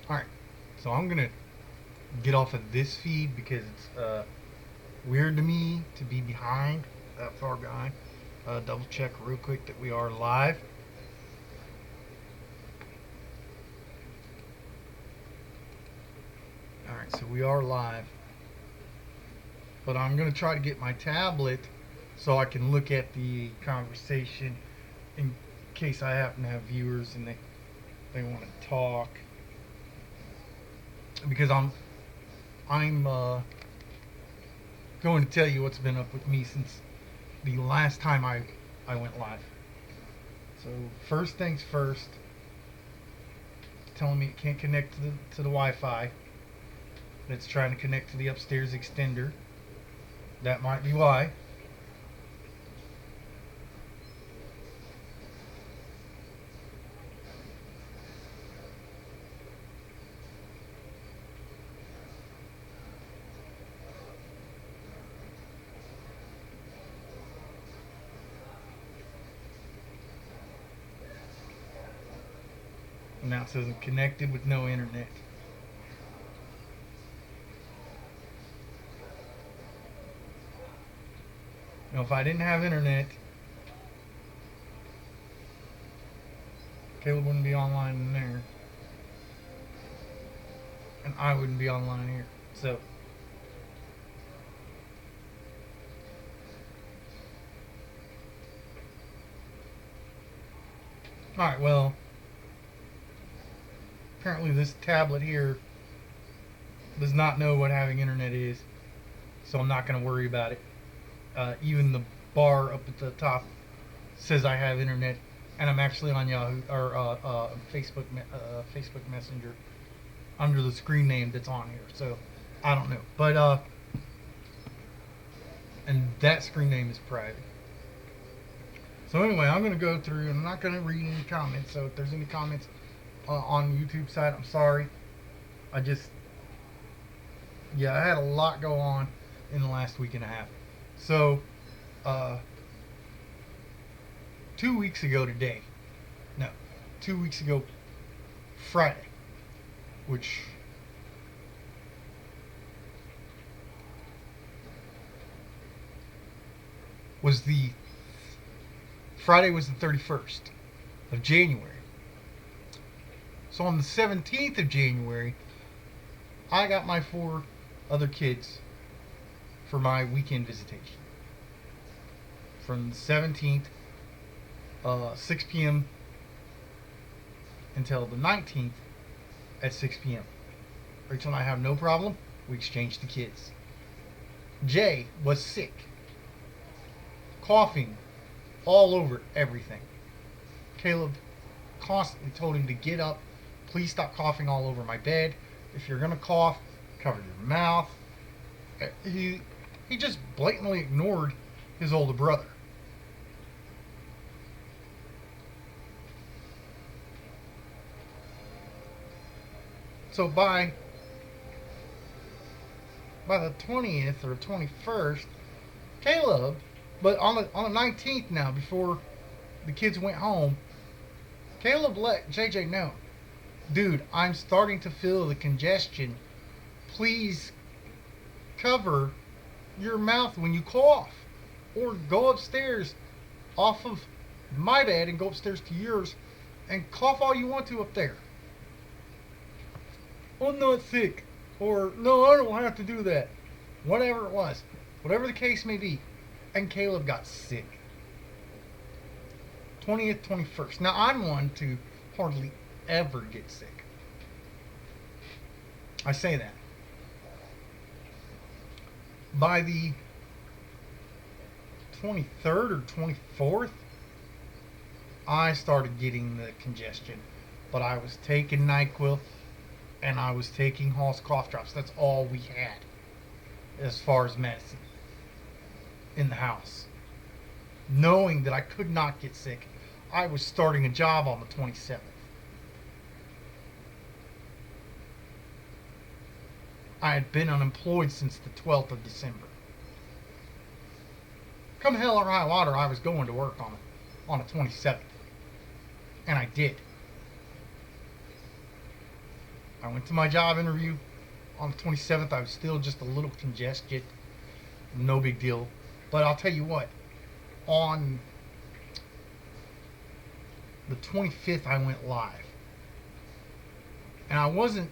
Alright, so I'm gonna get off of this feed because it's weird to me to be behind, that far behind. Double check real quick that we are live. Alright, so we are live. But I'm gonna try to get my tablet so I can look at the conversation in case I happen to have viewers and they want to talk. Because I'm going to tell you what's been up with me since the last time I went live. So first things first, telling me it can't connect to the Wi-Fi. It's trying to connect to the upstairs extender. That might be why. Now it says connected with no internet. Now if I didn't have internet, Caleb wouldn't be online in there. And I wouldn't be online here. So alright, well, apparently this tablet here does not know what having internet is, so I'm not going to worry about it. Even the bar up at the top says I have internet, and I'm actually on Yahoo or Facebook Messenger under the screen name that's on here. So I don't know, but and that screen name is private. So anyway, I'm gonna go through, and I'm not gonna read any comments. So if there's any comments on the YouTube side, I'm sorry. I just, yeah, I had a lot go on in the last week and a half. So, uh, 2 weeks ago today, no, 2 weeks ago Friday, which was the Friday was the 31st of January. So on the 17th of January, I got my 4 other kids for my weekend visitation. From the 17th, 6 p.m. until the 19th at 6 p.m. Rachel and I have no problem. We exchanged the kids. Jay was sick, coughing all over everything. Caleb constantly told him to get up. Please stop coughing all over my bed. If you're gonna cough, cover your mouth. He just blatantly ignored his older brother. So by the 20th or 21st, Caleb, but on the 19th now, before the kids went home, Caleb let JJ know, dude, I'm starting to feel the congestion. Please cover your mouth when you cough, or go upstairs off of my bed and go upstairs to yours and cough all you want to up there. I'm not sick, or no, I don't have to do that. Whatever it was, whatever the case may be. And Caleb got sick. 20th, 21st. Now I'm one to hardly ever get sick. I say that. By the 23rd or 24th, I started getting the congestion. But I was taking NyQuil and I was taking Hall's cough drops. That's all we had as far as medicine in the house. Knowing that I could not get sick, I was starting a job on the 27th. I had been unemployed since the 12th of December. Come hell or high water, I was going to work on the 27th. And I did. I went to my job interview on the 27th. I was still just a little congested. No big deal. But I'll tell you what, on the 25th, I went live. And I wasn't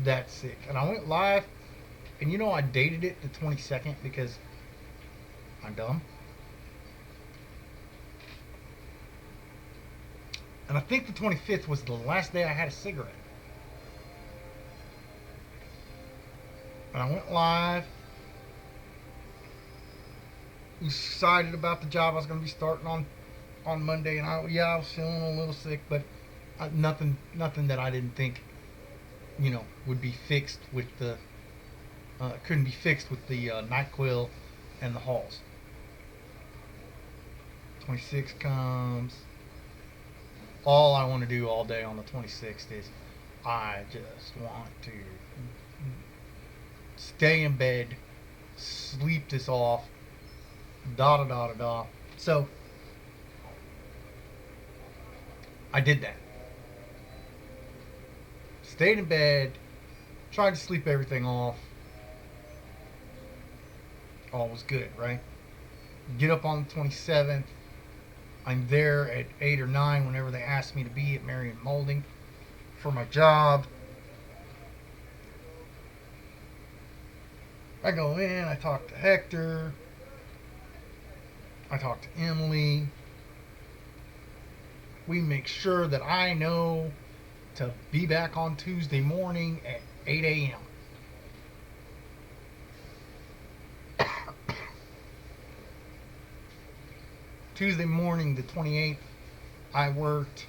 that sick. And I went live, and I dated it the 22nd because I'm dumb. And I think the 25th was the last day I had a cigarette. And I went live. Excited about the job I was going to be starting on Monday, and I was feeling a little sick, but nothing that I didn't think would be fixed with the couldn't be fixed with the NyQuil and the Halls. 26 comes. All I want to do all day on the 26th is I just want to stay in bed, sleep this off, da da da da da. So I did that. Stayed in bed, tried to sleep everything off. All was good, right? Get up on the 27th. I'm there at 8 or 9 whenever they asked me to be at Marion Molding for my job. I go in, I talk to Hector. I talk to Emily. We make sure that I know to be back on Tuesday morning at 8 a.m. Tuesday morning, the 28th, I worked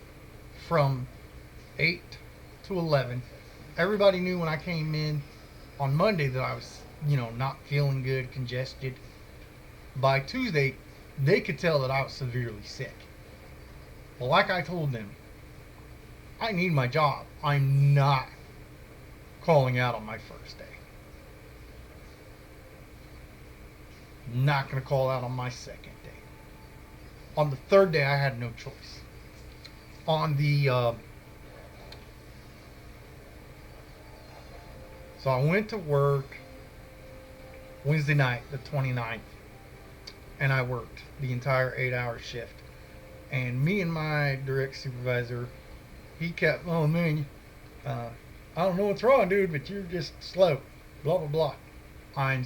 from 8 to 11. Everybody knew when I came in on Monday that I was, not feeling good, congested. By Tuesday, they could tell that I was severely sick. Well, like I told them, I need my job. I'm not calling out on my first day. Not going to call out on my second day. On the third day, I had no choice. On the so I went to work Wednesday night, the 29th, and I worked the entire 8-hour shift. And me and my direct supervisor, he kept, oh man, I don't know what's wrong, dude, but you're just slow, blah blah blah. I'm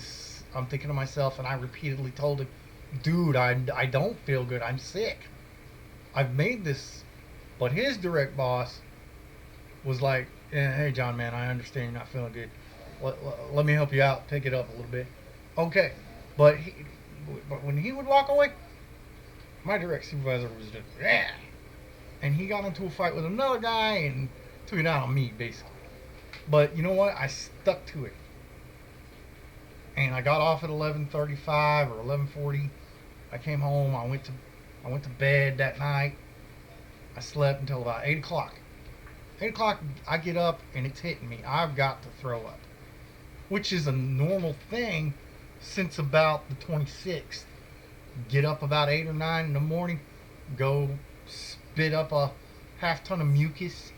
thinking to myself, and I repeatedly told him, dude, I don't feel good. I'm sick. I've made this. But his direct boss was like, hey, John, man, I understand you're not feeling good. Let me help you out. Pick it up a little bit. Okay. But when he would walk away, my direct supervisor was just, yeah. And he got into a fight with another guy and took it out on me, basically. But you know what? I stuck to it. And I got off at 11:35 or 11:40. I came home. I went to bed that night. I slept until about 8 o'clock. 8 o'clock, I get up and it's hitting me. I've got to throw up, which is a normal thing since about the 26th. Get up about 8 or 9 in the morning, go spit up a half ton of mucus,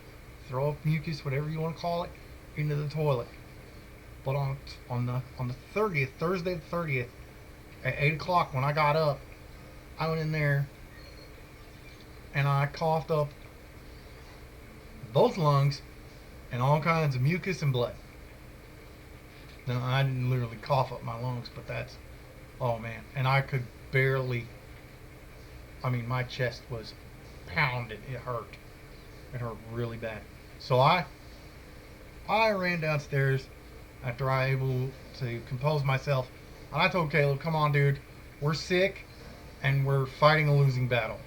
throw up mucus, whatever you want to call it, into the toilet. But on the 30th, Thursday the 30th, at 8 o'clock when I got up, I went in there and I coughed up both lungs and all kinds of mucus and blood. Now, I didn't literally cough up my lungs, but that's, oh man. And I could barely, my chest was pounded. It hurt. It hurt really bad. So I ran downstairs after I able to compose myself. And I told Caleb, come on, dude. We're sick and we're fighting a losing battle.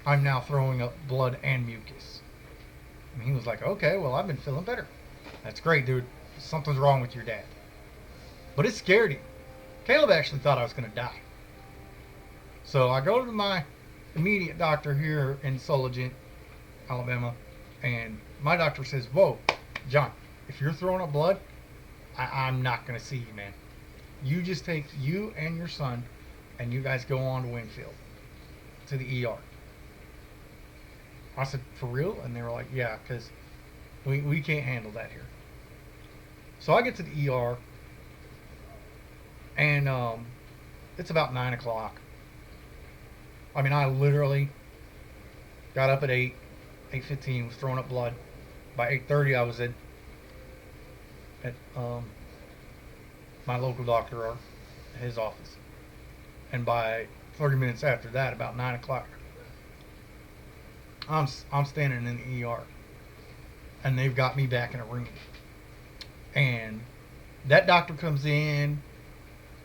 I'm now throwing up blood and mucus. And he was like, okay, well, I've been feeling better. That's great, dude. Something's wrong with your dad. But it scared him. Caleb actually thought I was going to die. So I go to my immediate doctor here in Sulligent, Alabama, and my doctor says, whoa, John, if you're throwing up blood, I'm not going to see you, man. You just take you and your son, and you guys go on to Winfield, to the ER. I said, for real? And they were like, yeah, because We can't handle that here. So I get to the ER, and it's about 9 o'clock. I mean, I literally got up at 8:15, was throwing up blood. By 8:30, I was at my local doctor or his office, and by 30 minutes after that, about 9 o'clock, I'm standing in the ER, and they've got me back in a room, and that doctor comes in.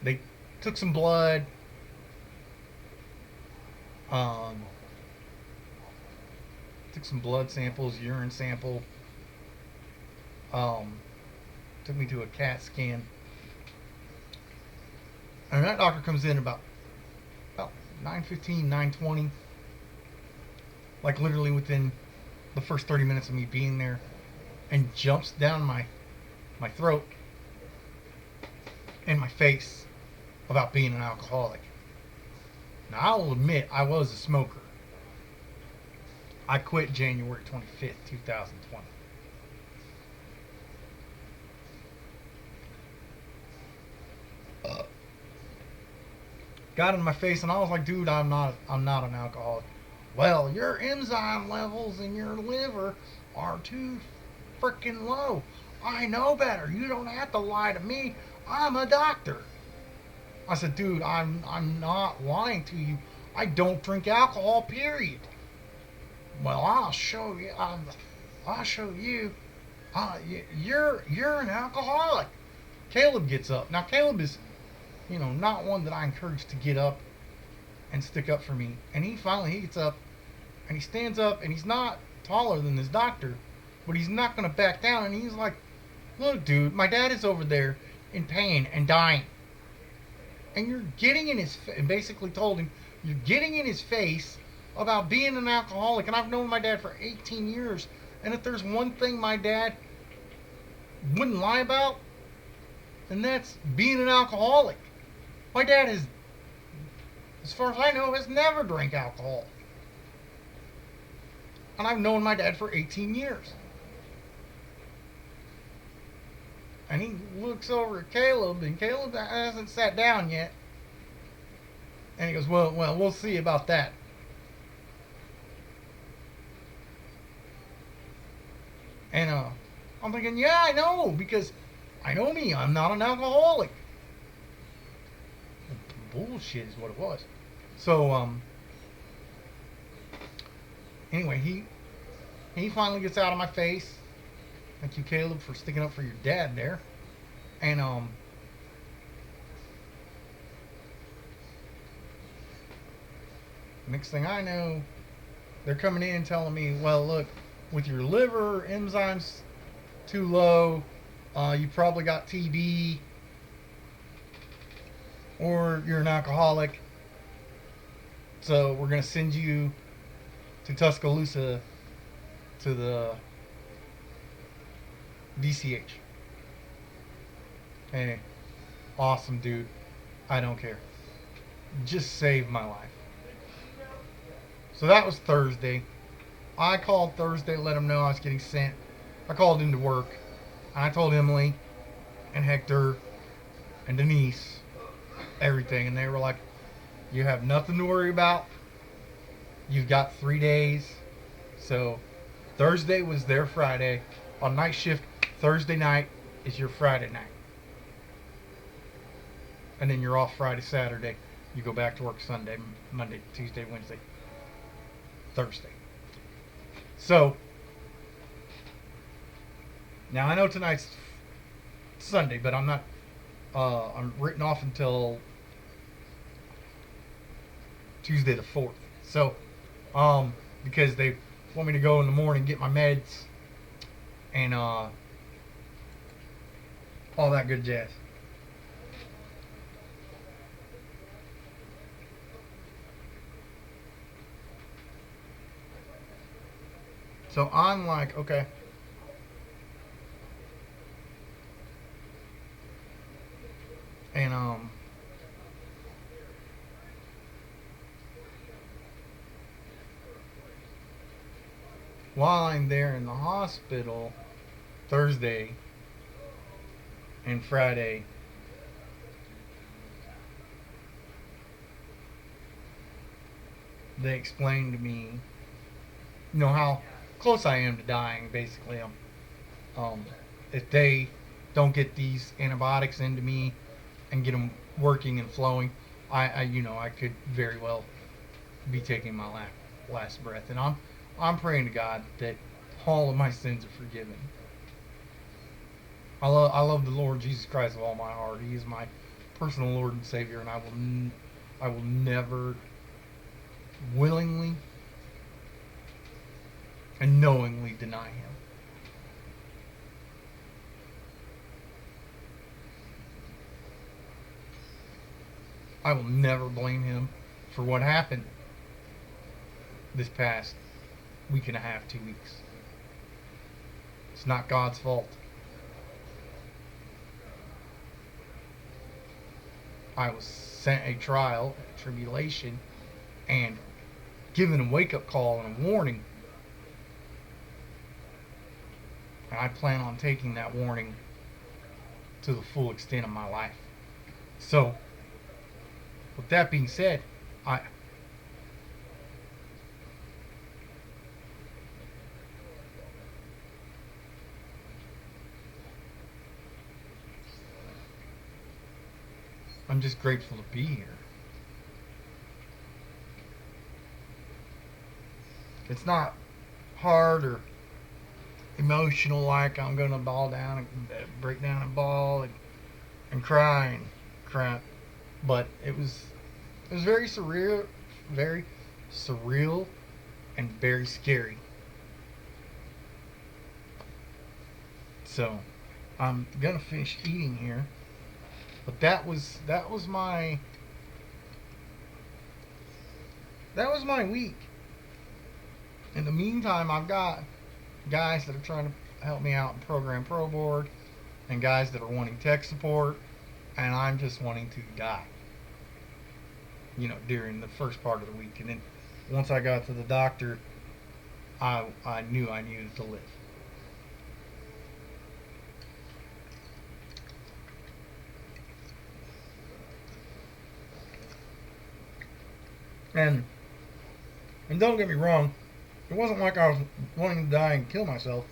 They took some blood. Um, took some blood samples, urine sample. Um, took me to a CAT scan, and that doctor comes in about 9:15, 9:20, like literally within the first 30 minutes of me being there, and jumps down my throat and my face about being an alcoholic. Now, I'll admit I was a smoker. I quit January 25th, 2020. Got in my face, and I was like, dude, I'm not an alcoholic. Well, your enzyme levels in your liver are too freaking low. I know better. You don't have to lie to me. I'm a doctor. I said, dude, I'm not lying to you. I don't drink alcohol, period. Well, I'll show you. I'll show you. You're an alcoholic. Caleb gets up. Now, Caleb is, not one that I encourage to get up and stick up for me. And he gets up, and he stands up, and he's not taller than his doctor, but he's not going to back down. And he's like, look, dude, my dad is over there in pain and dying. And you're getting in his and basically told him, you're getting in his face about being an alcoholic. And I've known my dad for 18 years. And if there's one thing my dad wouldn't lie about, and that's being an alcoholic. My dad is, as far as I know, has never drank alcohol. And I've known my dad for 18 years. And he looks over at Caleb, and Caleb hasn't sat down yet. And he goes, well, we'll see about that. And I'm thinking, yeah, I know, because I know me, I'm not an alcoholic. Bullshit is what it was. So, anyway, he finally gets out of my face. Thank you, Caleb, for sticking up for your dad there. And next thing I know, they're coming in and telling me, well, look, with your liver enzymes too low, you probably got TB, or you're an alcoholic. So we're going to send you to Tuscaloosa to the DCH. Hey, awesome, dude. I don't care. Just saved my life. So that was Thursday. I called Thursday to let them know I was getting sent. I called into work, and I told Emily and Hector and Denise everything, and they were like, you have nothing to worry about. You've got 3 days. So Thursday was their Friday. On night shift, Thursday night is your Friday night. And then you're off Friday, Saturday. You go back to work Sunday, Monday, Tuesday, Wednesday, Thursday. So, now I know tonight's Sunday, but I'm not, I'm written off until Tuesday the 4th. So, because they want me to go in the morning, get my meds, and, all that good jazz. So I'm like, okay. And while I'm there in the hospital, Thursday and Friday, they explained to me, how close I am to dying. Basically, um, if they don't get these antibiotics into me and get them working and flowing, I could very well be taking my last breath. And I'm praying to God that all of my sins are forgiven. I love the Lord Jesus Christ with all my heart. He is my personal Lord and Savior, and I will never willingly and knowingly deny Him. I will never blame Him for what happened this past week and a half, 2 weeks. It's not God's fault. I was sent a trial, a tribulation, and given a wake-up call and a warning. And I plan on taking that warning to the full extent of my life. So, with that being said, I'm just grateful to be here. It's not hard or emotional like I'm gonna bawl down and break down and bawl and cry and crap. But it was very surreal and very scary. So I'm gonna finish eating here. But that was my week. In the meantime, I've got guys that are trying to help me out in Program Pro Board, and guys that are wanting tech support, and I'm just wanting to die. During the first part of the week, and then once I got to the doctor, I knew I needed to live. And don't get me wrong, it wasn't like I was wanting to die and kill myself.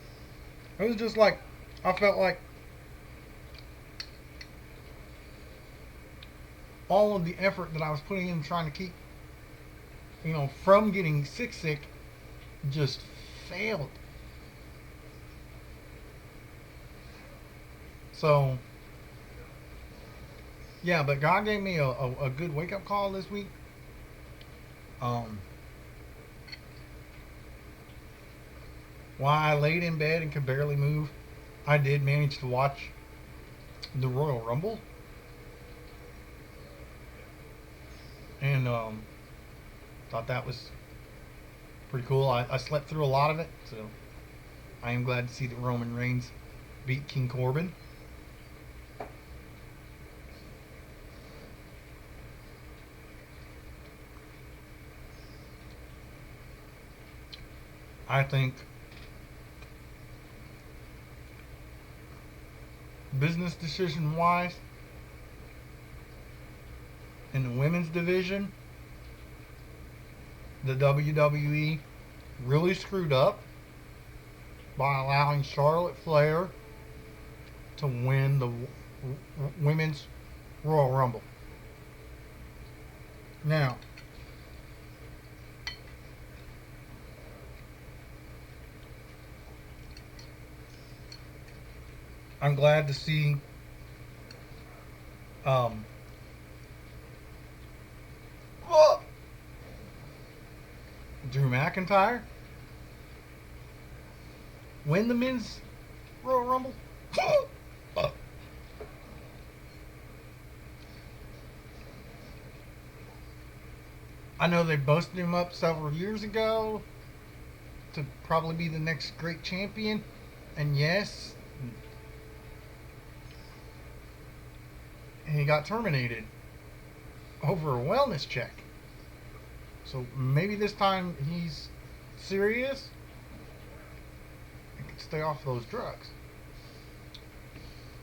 It was just like I felt like all of the effort that I was putting in trying to keep, from getting sick, just failed. So, yeah, but God gave me a good wake up call this week. Um, while I laid in bed and could barely move, I did manage to watch the Royal Rumble. And thought that was pretty cool. I slept through a lot of it, so I am glad to see that Roman Reigns beat King Corbin. I think business decision wise, in the women's division, the WWE really screwed up by allowing Charlotte Flair to win the women's Royal Rumble. Now, I'm glad to see um, Drew McIntyre win the men's Royal Rumble. I know they boasted him up several years ago to probably be the next great champion, and yes, he got terminated over a wellness check. So maybe this time he's serious and can stay off those drugs.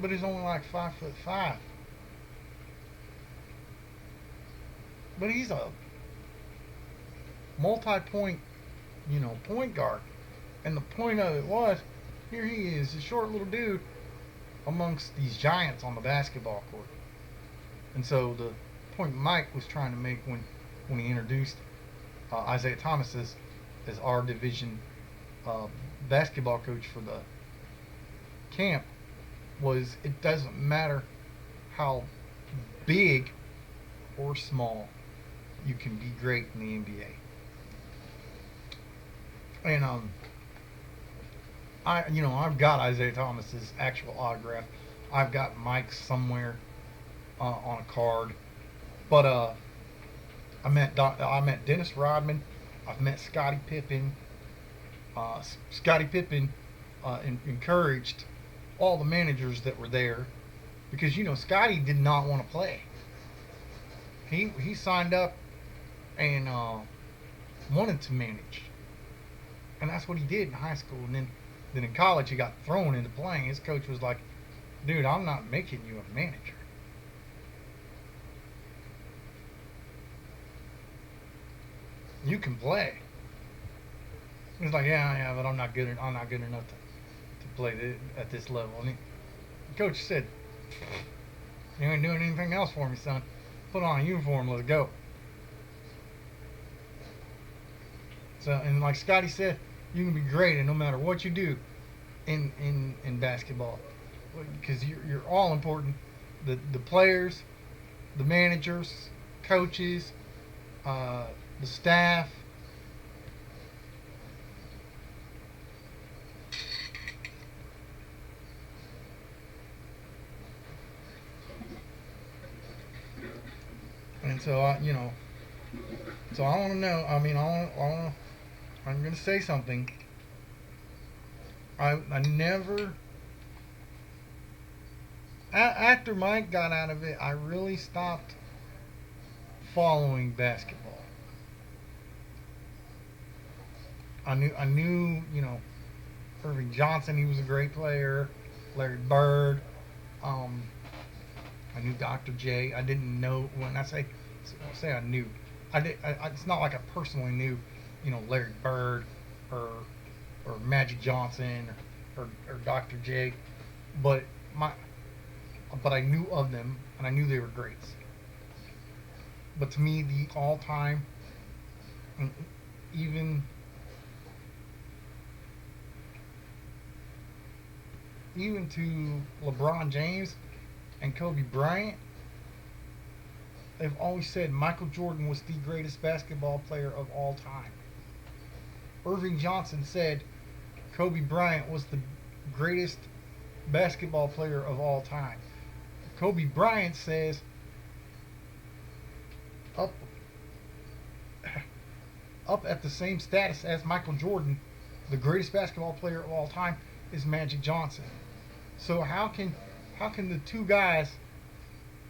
but he's only like 5'5". But he's a multi-point, point guard. And the point of it was, here he is, a short little dude amongst these giants on the basketball court. And so the point Mike was trying to make when he introduced Isaiah Thomas as our division uh, basketball coach for the camp was, it doesn't matter how big or small, you can be great in the NBA. And I've got Isaiah Thomas's actual autograph. I've got Mike's somewhere on a card. But I met Dennis Rodman. I've met Scottie Pippen. Scottie Pippen encouraged all the managers that were there because Scottie did not want to play. He signed up and wanted to manage, and that's what he did in high school. And then in college he got thrown into playing. His coach was like, "Dude, I'm not making you a manager." You can play. He's like, yeah, but I'm not good enough to play at this level. And the coach said, "You ain't doing anything else for me, son. Put on a uniform, let's go." So, and like Scotty said, you can be great, and no matter what you do in basketball, because you're all important. The players, the managers, coaches, the staff. And so so I want to know. I mean, I'm going to say something. I never. After Mike got out of it, I really stopped following basketball. I knew, Irving Johnson. He was a great player. Larry Bird. Um, I knew Dr. J. I didn't know when I say I knew. It's not like I personally knew, Larry Bird or Magic Johnson or Dr. J. But my but I knew of them and I knew they were greats. But to me, the all-time, and even even to LeBron James and Kobe Bryant, they've always said Michael Jordan was the greatest basketball player of all time. Irving Johnson said Kobe Bryant was the greatest basketball player of all time. Kobe Bryant says up up at the same status as Michael Jordan, the greatest basketball player of all time is Magic Johnson. So how can the two guys,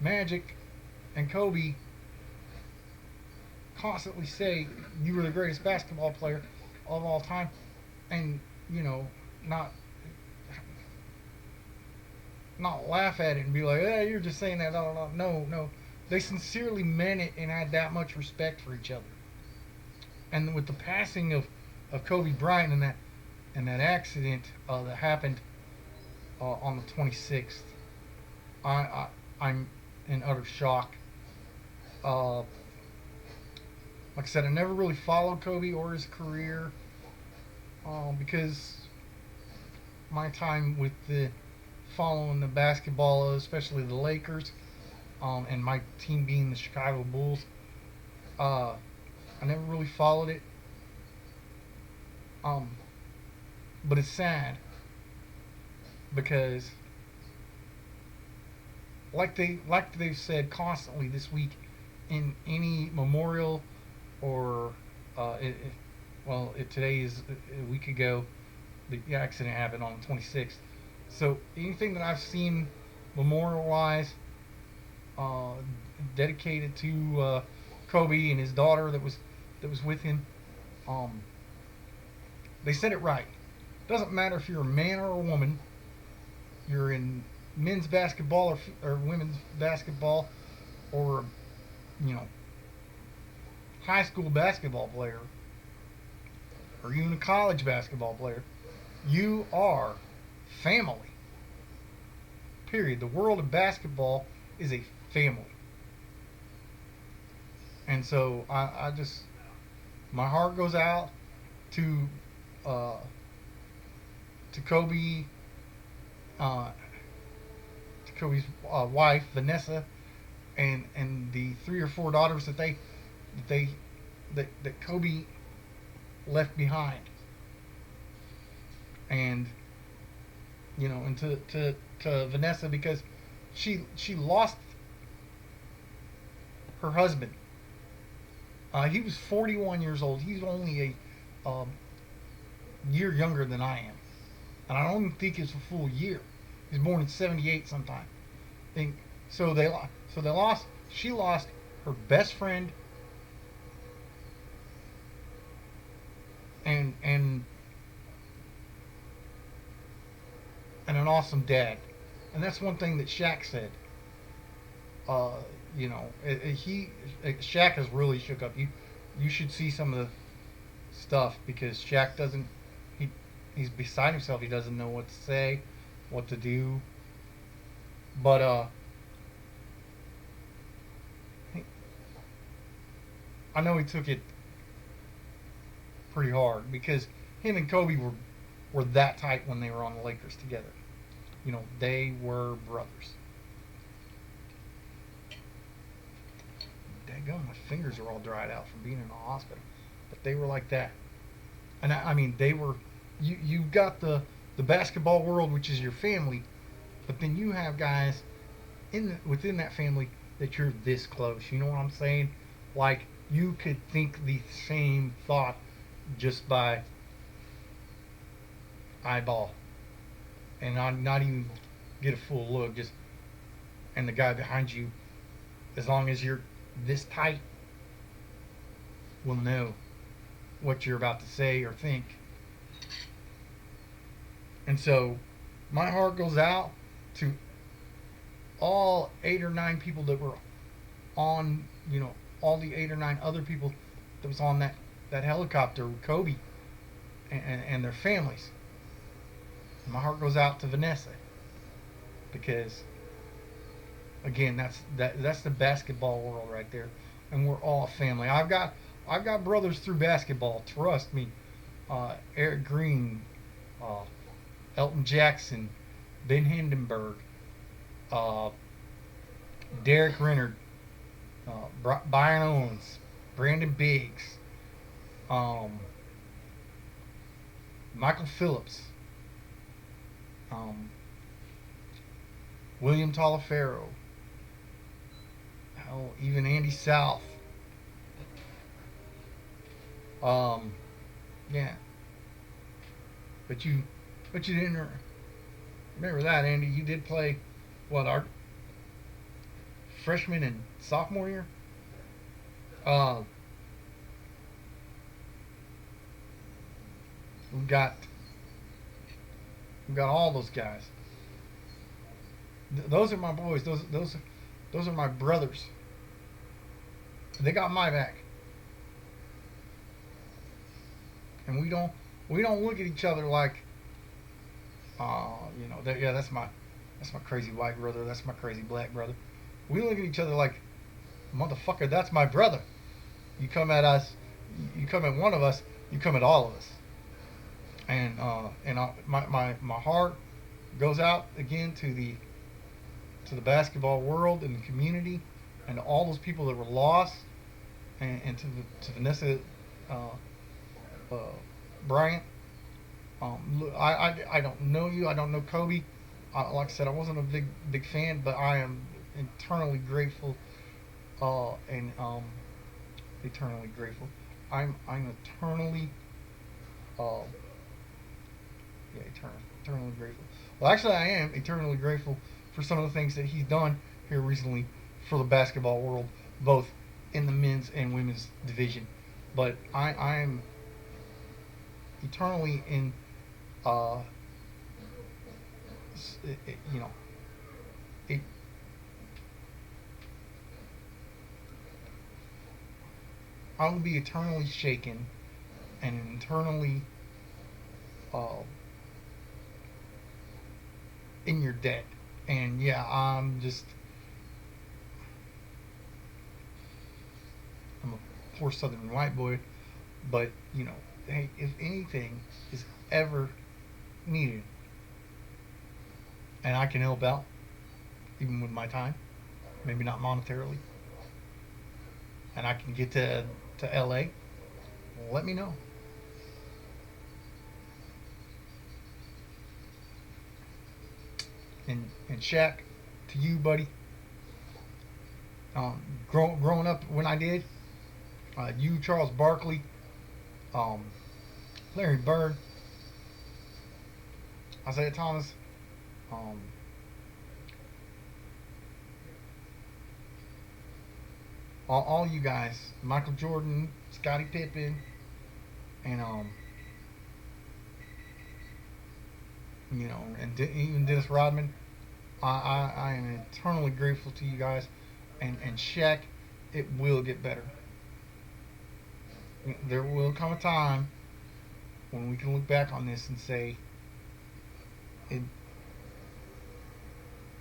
Magic and Kobe, constantly say you were the greatest basketball player of all time, and not laugh at it and be like, "Hey, you're just saying that." No, no, they sincerely meant it and had that much respect for each other. And with the passing of Kobe Bryant and that accident that happened on the 26th, I'm in utter shock. Like I said, I never really followed Kobe or his career because my time with the following the basketball, especially the Lakers, and my team being the Chicago Bulls, I never really followed it. Um, but it's sad because, like they've said constantly this week, in any memorial or today is a week ago. The accident happened on the 26th. So anything that I've seen memorial-wise, uh, dedicated to Kobe and his daughter that was with him, um, they said it right. Doesn't matter if you're a man or a woman. You're in men's basketball or women's basketball, or you know, high school basketball player, or even a college basketball player, you are family. Period. The world of basketball is a family. And so I just, my heart goes out to uh, Kobe, uh, to Kobe's wife Vanessa, and the three or four daughters that they that Kobe left behind, and and to Vanessa, because she lost her husband. He was 41 years old. He's only a year younger than I am, and I don't even think it's a full year. He was born in '78 sometime. And so they lost. She lost her best friend and an awesome dad. And that's one thing that Shaq said. Uh, Shaq has really shook up. You should see some of the stuff, because Shaq doesn't. He's beside himself. He doesn't know what to say, what to do. But he, I know he took it pretty hard, because him and Kobe were that tight when they were on the Lakers together. They were brothers. Daggone, my fingers are all dried out from being in the hospital. But they were like that. And I mean, they were. You got the basketball world, which is your family, but then you have guys within that family that you're this close. You know what I'm saying? Like, you could think the same thought just by eyeball, and not even get a full look. Just, and the guy behind you, as long as you're this tight, will know what you're about to say or think. And so my heart goes out to all 8 or 9 people that were on, all the 8 or 9 other people that was on that helicopter with Kobe, and their families. And my heart goes out to Vanessa, because again, that's the basketball world right there, and we're all family. I've got brothers through basketball. Trust me. Eric Green, uh, Elton Jackson, Ben Hindenburg, uh, Derek Renard, Byron Owens, Brandon Biggs, um, Michael Phillips, um, William Taliaferro, hell, even Andy South. Um, yeah, but you didn't remember that, Andy. You did play, what, our freshman and sophomore year. Uh, we got we got all those guys. Those are my boys. Those are my brothers. They got my back, and we don't look at each other like, yeah, that's my crazy white brother. That's my crazy black brother. We look at each other like, motherfucker, that's my brother. You come at us, you come at one of us, you come at all of us. My heart goes out again to the basketball world and the community, and all those people that were lost, and to Vanessa, uh, uh, Bryant. Look, I don't know you. I don't know Kobe. Like I said, I wasn't a big fan, but I am eternally grateful, and eternally grateful. I'm eternally, uh, yeah, eternally grateful. Well, actually, I am eternally grateful for some of the things that he's done here recently for the basketball world, both in the men's and women's division. But I am eternally in, uh, you know, it I will be eternally shaken and eternally uh, in your debt. And yeah, I'm a poor Southern white boy, but hey, if anything is ever needed, and I can help out, even with my time, maybe not monetarily, and I can get to LA, let me know. And Shaq, to you, buddy. Growing up when I did, you, Charles Barkley, um, Larry Bird, Isaiah Thomas, um, all you guys, Michael Jordan, Scottie Pippen, and even Dennis Rodman. I am eternally grateful to you guys, and Shaq, it will get better. There will come a time when we can look back on this and say it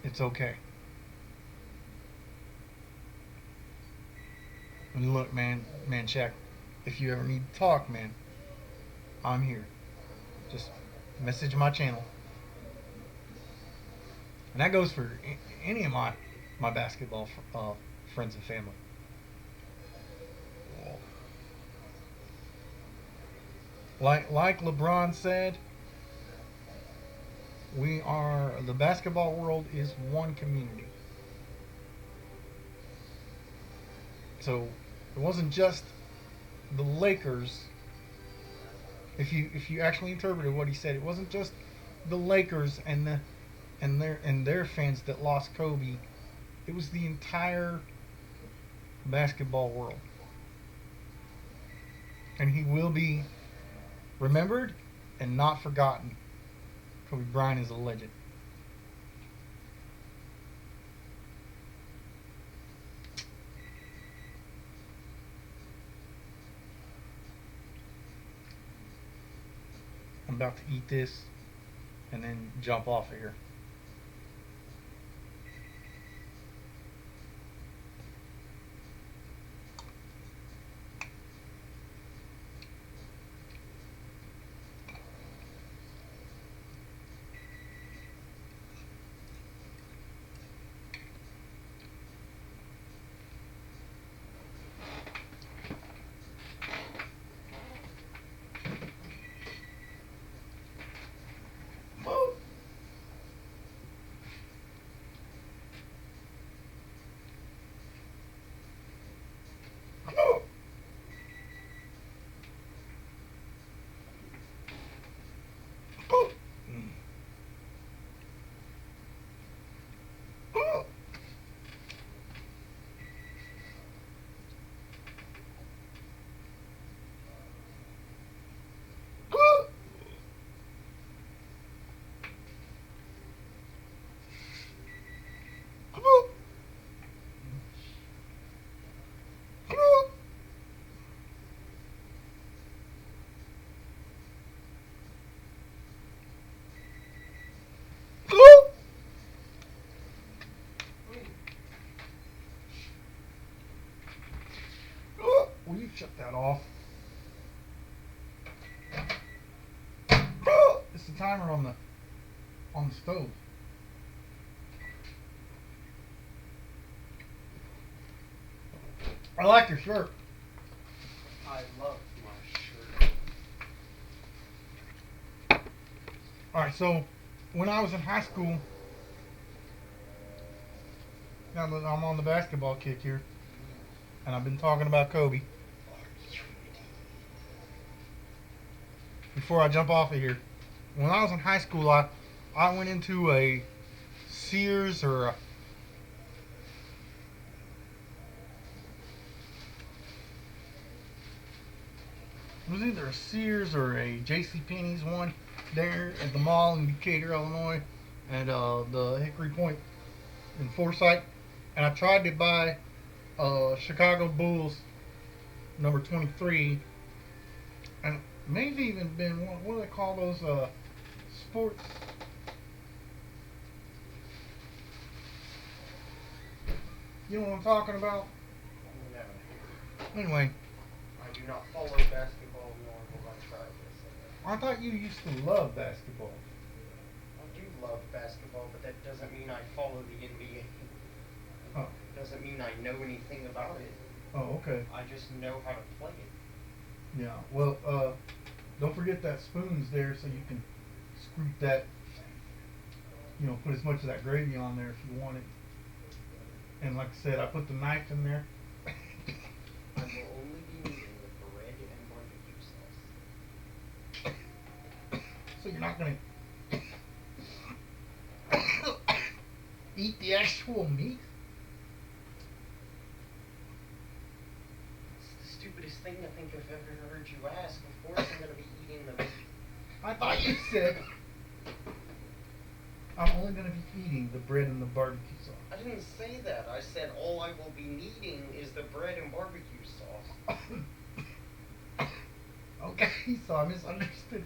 it's okay. And look, man, Shaq, if you ever need to talk, man, I'm here. Just message my channel, and that goes for any of my basketball friends and family. Like LeBron said, the basketball world is one community. So it wasn't just the Lakers. If you actually interpreted what he said, it wasn't just the Lakers and their fans that lost Kobe. It was the entire basketball world, and he will be remembered and not forgotten. Kobe Bryant is a legend. I'm about to eat this and then jump off of here. Will you shut that off? It's the timer on the stove. I like your shirt. I love my shirt. All right, so when I was in high school, now that I'm on the basketball kick here, and I've been talking about Kobe. Before I jump off of here, when I was in high school, I went into a Sears or it was either a Sears or a J.C. Penney's one there at the mall in Decatur, Illinois, and the Hickory Point in Forsyth, and I tried to buy Chicago Bulls number 23, and maybe even been what do they call those sports? You know what I'm talking about? No. Anyway, I do not follow basketball nor will I try this. I thought you used to love basketball. I do love basketball, but that doesn't mean I follow the NBA. Oh, Doesn't mean I know anything about it. oh, okay. I just know how to play it. Yeah. Well, don't forget that spoon's there, so you can scoop that. You know, put as much of that gravy on there if you want it. And like I said, I put the knife in there. I will only be eating the bread and barbecue sauce. So you're not gonna eat the actual meat? It's the stupidest thing I think I've ever heard you ask. Of course I'm going to be eating the meat. I thought you said I'm only gonna be eating the bread and the barbecue sauce. I didn't say that. I said all I will be needing is the bread and barbecue sauce. Okay, so I misunderstood.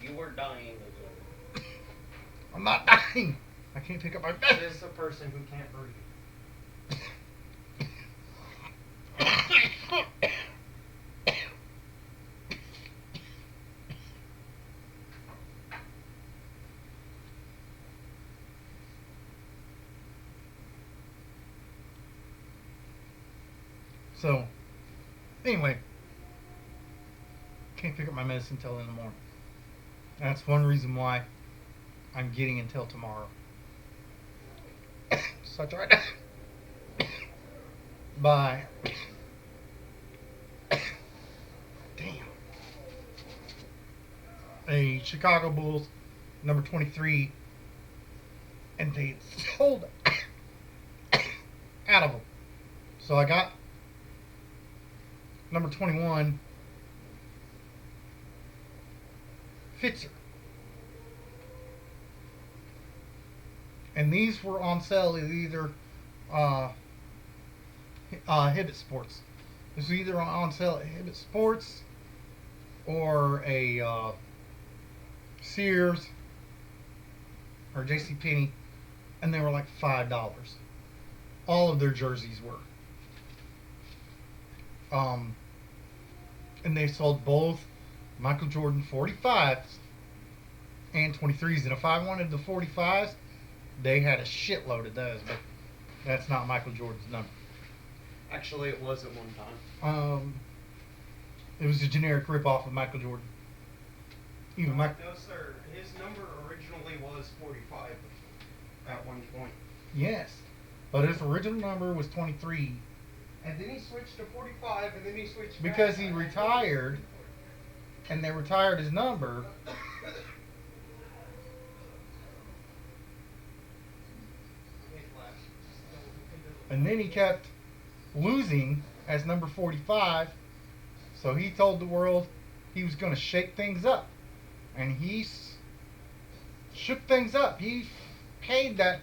You were dying again. I'm not dying. I can't pick up my bed. This is a person who can't breathe. So, anyway, can't pick up my medicine till in the morning. That's one reason why I'm getting until tomorrow. So I tried to buy. Damn. A Chicago Bulls number 23, and they sold out of them. So I got number 21, Fitzer. And these were on sale at either Hibbett Sports. This was either on sale at Hibbett Sports or a Sears or JCPenney, and they were like $5. All of their jerseys were. And they sold both Michael Jordan 45s and 23s. And if I wanted the 45s, they had a shitload of those, but that's not Michael Jordan's number. Actually, it was at one time. It was a generic ripoff of Michael Jordan. Even No, sir. His number originally was 45 at one point. Yes, but his original number was 23. And then he switched to 45, and then he switched Because back. he retired, and they retired his number. And then he kept losing as number 45. So he told the world he was going to shake things up. And he shook things up. He paid that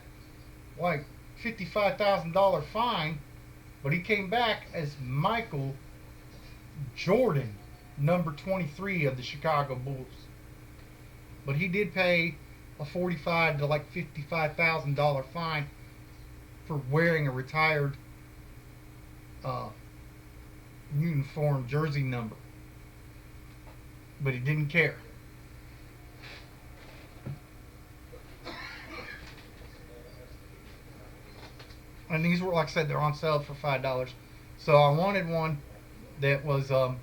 like $55,000 fine. But he came back as Michael Jordan, number 23 of the Chicago Bulls. But he did pay a $45,000 to like $55,000 fine for wearing a retired uniform jersey number. But he didn't care. And these were, like I said, they're on sale for $5. So I wanted one that was a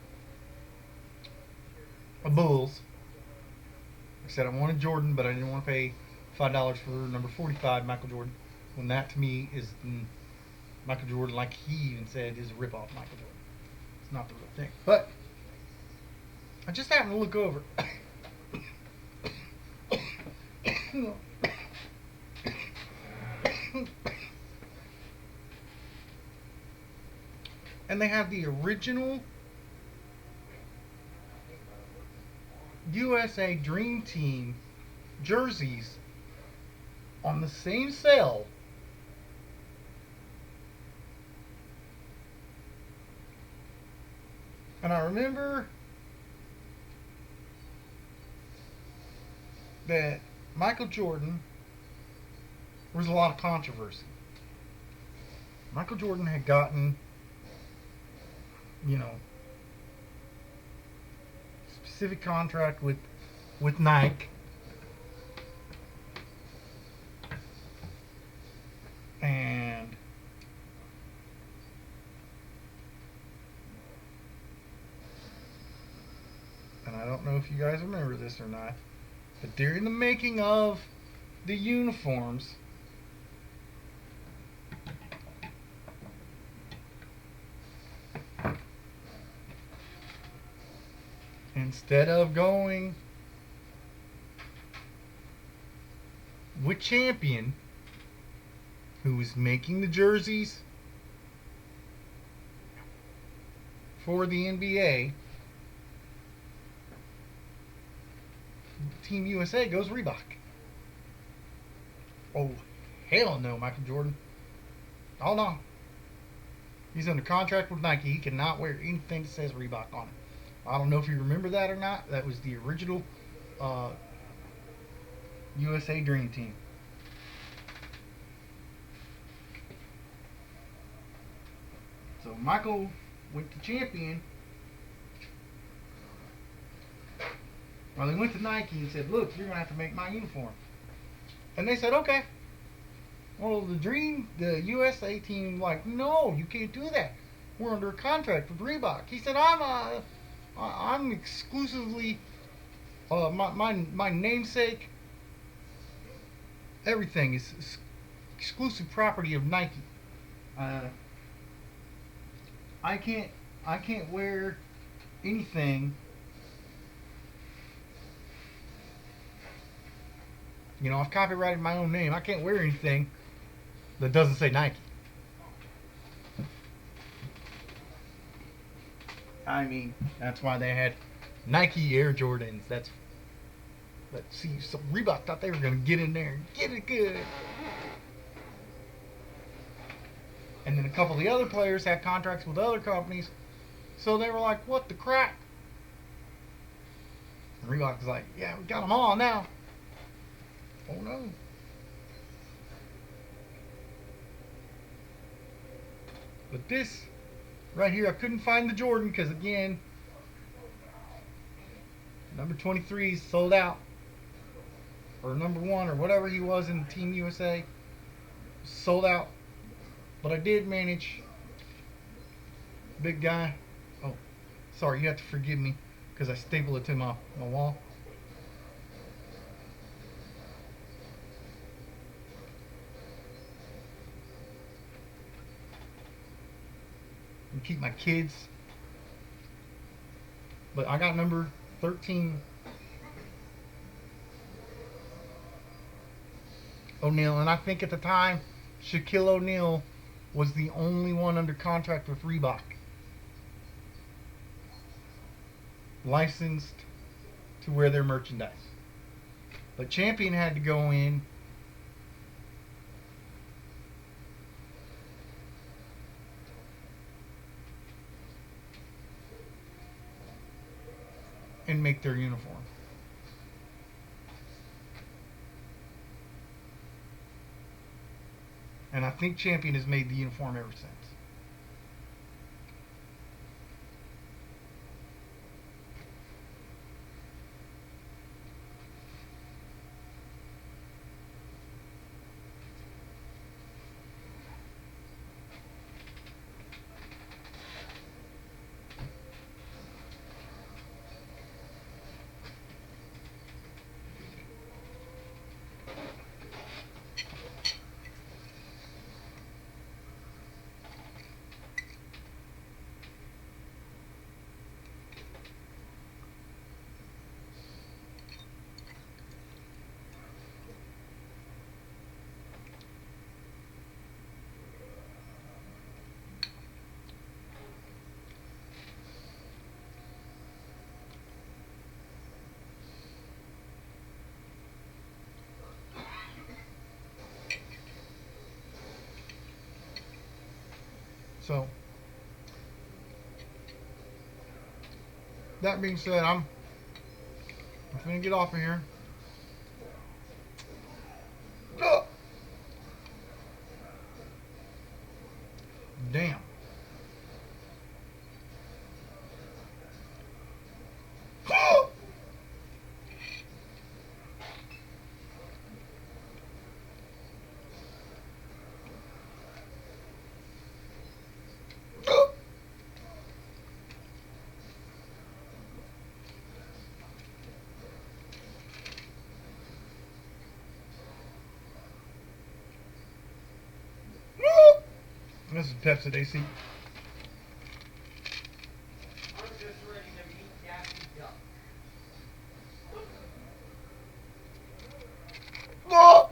Bulls. Like I said, I wanted Jordan, but I didn't want to pay $5 for number 45, Michael Jordan. When that to me is Michael Jordan, like he even said, is a ripoff of Michael Jordan. It's not the real thing. But I just happened to look over. And they have the original USA Dream Team jerseys on the same cell. And I remember that Michael Jordan, there was a lot of controversy. Michael Jordan had gotten, you know, specific contract with Nike. And I don't know if you guys remember this or not, but during the making of the uniforms, instead of going with Champion, who was making the jerseys for the NBA, Team USA goes Reebok. Oh, hell no, Michael Jordan. Hold on. He's under contract with Nike. He cannot wear anything that says Reebok on it. I don't know if you remember that or not. That was the original USA Dream Team. So Michael went to Champion. Well, he went to Nike and said, "Look, you're going to have to make my uniform." And they said, "Okay." Well, the USA team, like, "No, you can't do that. We're under a contract with Reebok." He said, I'm exclusively, my namesake, everything is exclusive property of Nike. I can't wear anything. You know, I've copyrighted my own name. I can't wear anything that doesn't say Nike. I mean, that's why they had Nike Air Jordans. Let's see, so Reebok thought they were going to get in there and get it good. And then a couple of the other players had contracts with other companies, so they were like, "What the crap?" And Reebok was like, "Yeah, we got them all now." Oh no. But this right here, I couldn't find the Jordan because, again, number 23 is sold out, or number 1 or whatever he was in Team USA, sold out. But I did manage, big guy. Oh, sorry, you have to forgive me because I stapled it to my wall. And keep my kids. But I got number 13 O'Neal, and I think at the time Shaquille O'Neal was the only one under contract with Reebok, licensed to wear their merchandise. But Champion had to go in and make their uniform. And I think Champion has made the uniform ever since. So that being said, I'm gonna get off of here. Ugh. Damn. This is Pepsi AC. I'm just ready to meet Daffy Duck. Oh!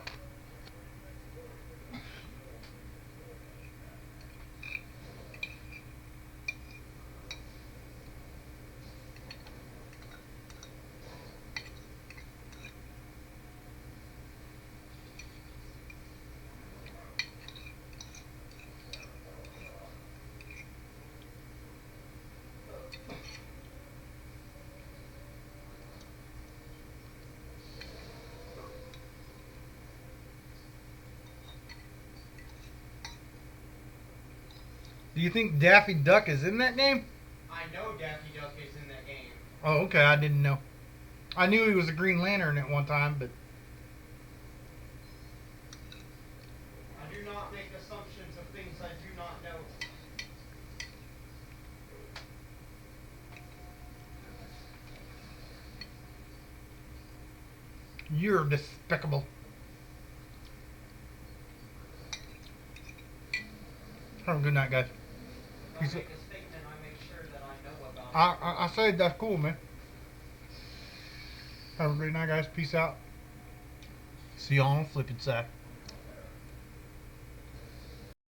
Do you think Daffy Duck is in that game? I know Daffy Duck is in that game. Oh, okay. I didn't know. I knew he was a Green Lantern at one time, but I do not make assumptions of things I do not know. you're despicable. Have a good night, guys. If I Peace. make a statement, I make sure that I know about it. I said that's cool, man. Have a great night, guys. Peace out. See y'all on the flipping side.